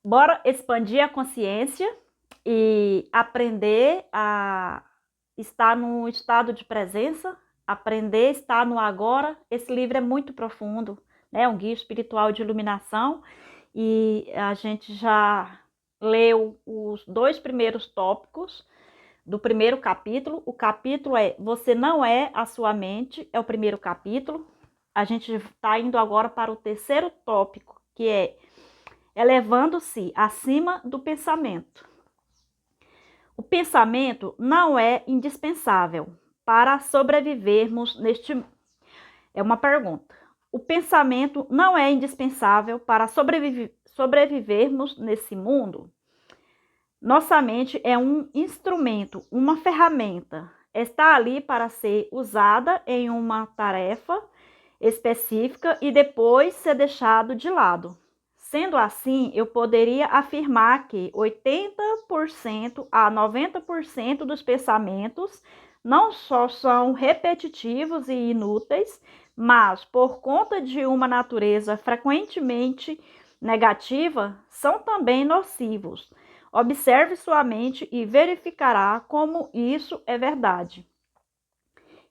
Bora expandir a consciência e aprender a estar no estado de presença, aprender a estar no agora. Esse livro é muito profundo, né? Um guia espiritual de iluminação e a gente já leu os dois primeiros tópicos do primeiro capítulo. O capítulo é Você Não É a Sua Mente, é o primeiro capítulo. A gente está indo agora para o terceiro tópico, que é elevando-se acima do pensamento. O pensamento não é indispensável para sobrevivermos neste. É uma pergunta. O pensamento não é indispensável para sobrevivermos nesse mundo? Nossa mente é um instrumento, uma ferramenta. Está ali para ser usada em uma tarefa específica e depois ser deixado de lado. Sendo assim, eu poderia afirmar que 80% a 90% dos pensamentos não só são repetitivos e inúteis, mas por conta de uma natureza frequentemente negativa, são também nocivos. Observe sua mente e verificará como isso é verdade.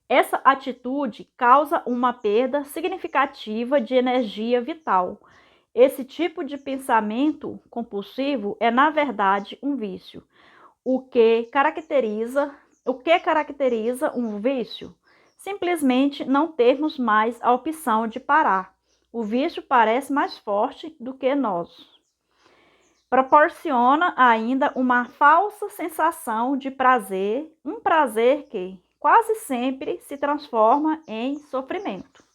Essa atitude causa uma perda significativa de energia vital. Esse tipo de pensamento compulsivo é, na verdade, um vício. O que caracteriza um vício? Simplesmente não termos mais a opção de parar. O vício parece mais forte do que nós. Proporciona ainda uma falsa sensação de prazer, um prazer que quase sempre se transforma em sofrimento.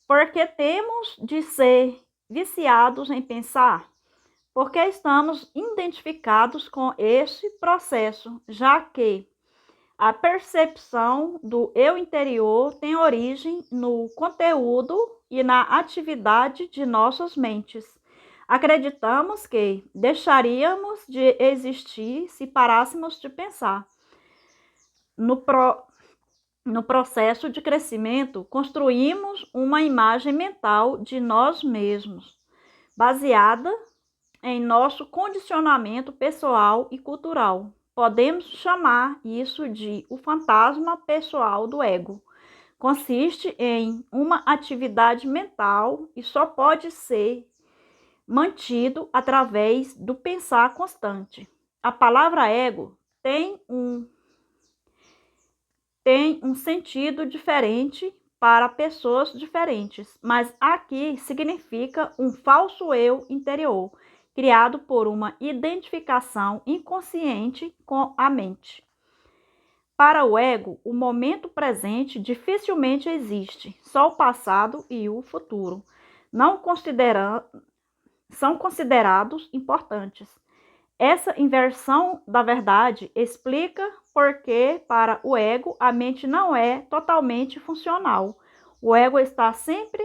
Porque temos de ser viciados em pensar? Porque estamos identificados com este processo, já que a percepção do eu interior tem origem no conteúdo e na atividade de nossas mentes. Acreditamos que deixaríamos de existir se parássemos de pensar. No processo de crescimento, construímos uma imagem mental de nós mesmos, baseada em nosso condicionamento pessoal e cultural. Podemos chamar isso de o fantasma pessoal do ego. Consiste em uma atividade mental e só pode ser mantido através do pensar constante. A palavra ego tem um sentido diferente para pessoas diferentes, mas aqui significa um falso eu interior, criado por uma identificação inconsciente com a mente. Para o ego, o momento presente dificilmente existe, só o passado e o futuro não são considerados importantes. Essa inversão da verdade explica por que, para o ego, a mente não é totalmente funcional. O ego está sempre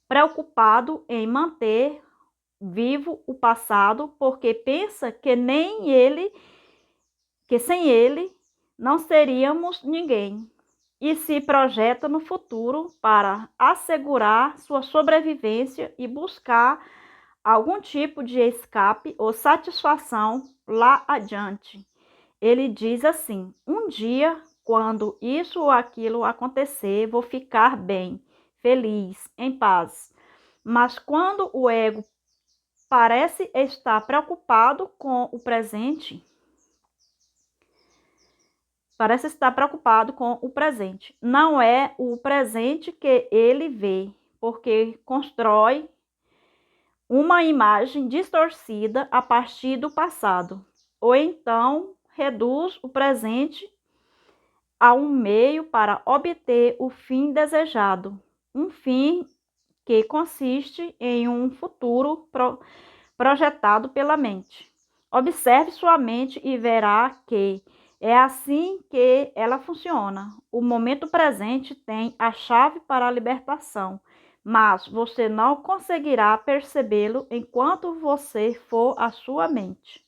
preocupado em manter vivo o passado, porque pensa que sem ele não seríamos ninguém, e se projeta no futuro para assegurar sua sobrevivência e buscar algum tipo de escape ou satisfação lá adiante. Ele diz assim: um dia, quando isso ou aquilo acontecer, vou ficar bem, feliz, em paz. Mas quando o ego parece estar preocupado com o presente. Não é o presente que ele vê, porque constrói uma imagem distorcida a partir do passado, ou então reduz o presente a um meio para obter o fim desejado, um fim que consiste em um futuro projetado pela mente. Observe sua mente e verá que é assim que ela funciona. O momento presente tem a chave para a libertação, mas você não conseguirá percebê-lo enquanto você for a sua mente.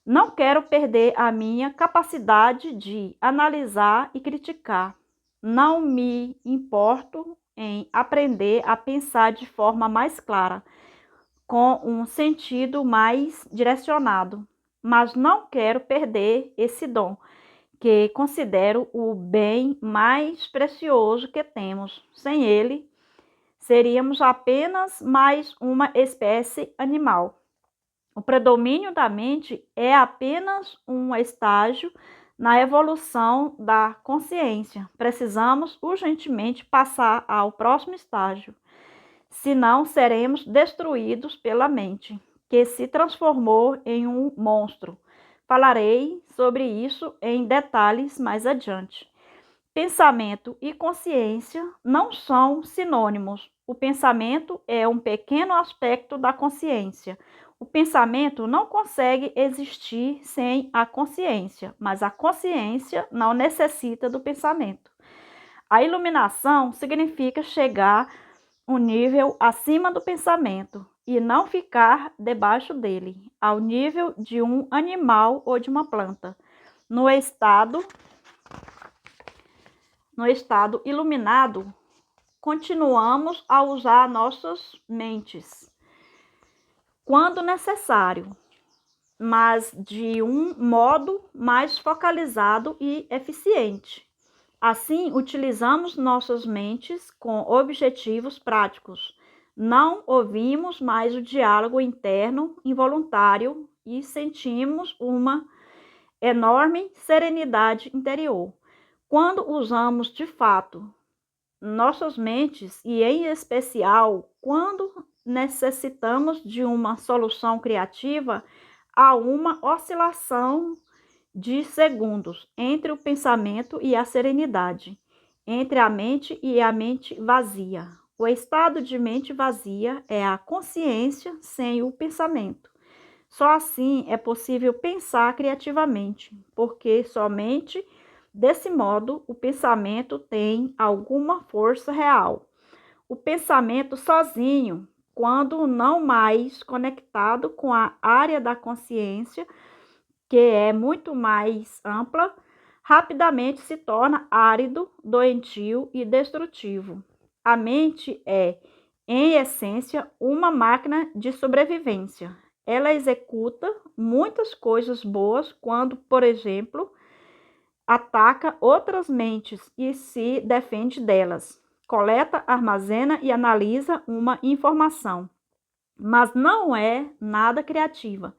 Não quero perder a minha capacidade de analisar e criticar. Não me importo em aprender a pensar de forma mais clara. com um sentido mais direcionado. Mas não quero perder esse dom, que considero o bem mais precioso que temos. Sem ele, seríamos apenas mais uma espécie animal. O predomínio da mente é apenas um estágio na evolução da consciência. Precisamos urgentemente passar ao próximo estágio, senão seremos destruídos pela mente, que se transformou em um monstro. Falarei sobre isso em detalhes mais adiante. Pensamento e consciência não são sinônimos. O pensamento é um pequeno aspecto da consciência. O pensamento não consegue existir sem a consciência, mas a consciência não necessita do pensamento. A iluminação significa chegar um nível acima do pensamento e não ficar debaixo dele, ao nível de um animal ou de uma planta. No estado iluminado, continuamos a usar nossas mentes quando necessário, mas de um modo mais focalizado e eficiente. Assim, utilizamos nossas mentes com objetivos práticos. Não ouvimos mais o diálogo interno involuntário e sentimos uma enorme serenidade interior. Quando usamos de fato nossas mentes, e em especial quando necessitamos de uma solução criativa, há uma oscilação de segundos entre o pensamento e a serenidade, entre a mente e a mente vazia. O estado de mente vazia é a consciência sem o pensamento. Só assim é possível pensar criativamente, porque somente desse modo o pensamento tem alguma força real. O pensamento sozinho, quando não mais conectado com a área da consciência, que é muito mais ampla, rapidamente se torna árido, doentio e destrutivo. A mente é, em essência, uma máquina de sobrevivência. Ela executa muitas coisas boas quando, por exemplo, ataca outras mentes e se defende delas. Coleta, armazena e analisa uma informação, mas não é nada criativa.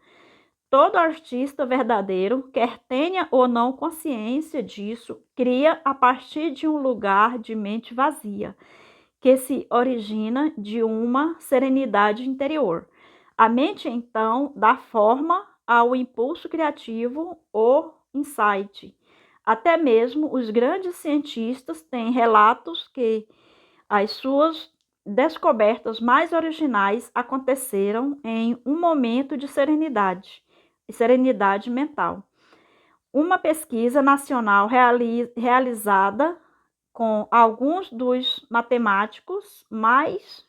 Todo artista verdadeiro, quer tenha ou não consciência disso, cria a partir de um lugar de mente vazia, que se origina de uma serenidade interior. A mente, então, dá forma ao impulso criativo ou insight. Até mesmo os grandes cientistas têm relatos que as suas descobertas mais originais aconteceram em um momento de serenidade mental. Uma pesquisa nacional realizada com alguns dos matemáticos mais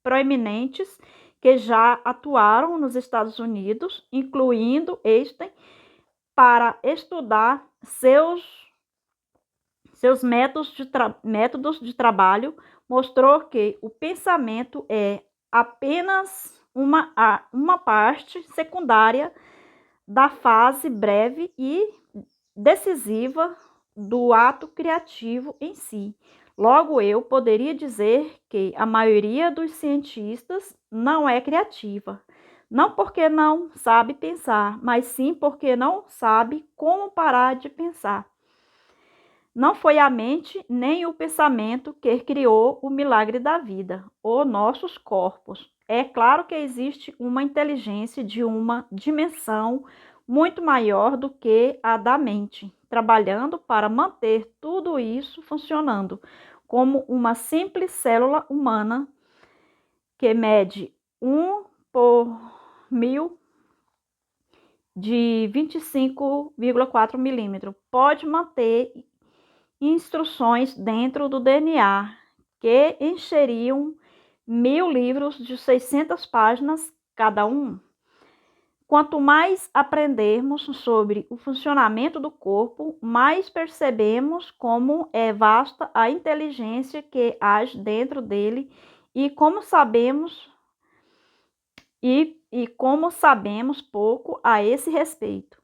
proeminentes que já atuaram nos Estados Unidos, incluindo Einstein, para estudar seus métodos de trabalho, mostrou que o pensamento é apenas uma parte secundária da fase breve e decisiva do ato criativo em si. Logo, eu poderia dizer que a maioria dos cientistas não é criativa. Não porque não sabe pensar, mas sim porque não sabe como parar de pensar. Não foi a mente nem o pensamento que criou o milagre da vida, ou nossos corpos. É claro que existe uma inteligência de uma dimensão muito maior do que a da mente, trabalhando para manter tudo isso funcionando, como uma simples célula humana que mede 1/1000 de 25,4 milímetros. Pode manter instruções dentro do DNA que encheriam 1000 livros de 600 páginas cada um. Quanto mais aprendermos sobre o funcionamento do corpo, mais percebemos como é vasta a inteligência que age dentro dele e como sabemos e como sabemos pouco a esse respeito.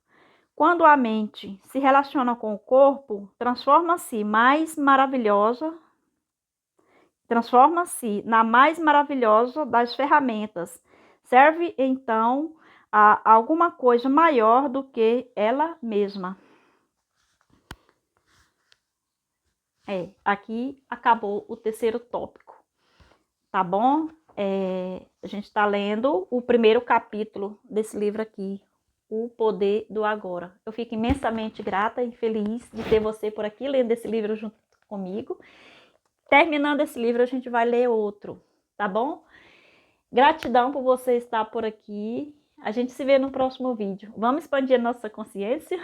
Quando a mente se relaciona com o corpo, transforma-se na mais maravilhosa das ferramentas. Serve então a alguma coisa maior do que ela mesma. Aqui acabou o terceiro tópico, tá bom? A gente está lendo o primeiro capítulo desse livro aqui, O Poder do Agora. Eu fico imensamente grata e feliz de ter você por aqui lendo esse livro junto comigo. Terminando esse livro, a gente vai ler outro, tá bom? Gratidão por você estar por aqui. A gente se vê no próximo vídeo. Vamos expandir a nossa consciência?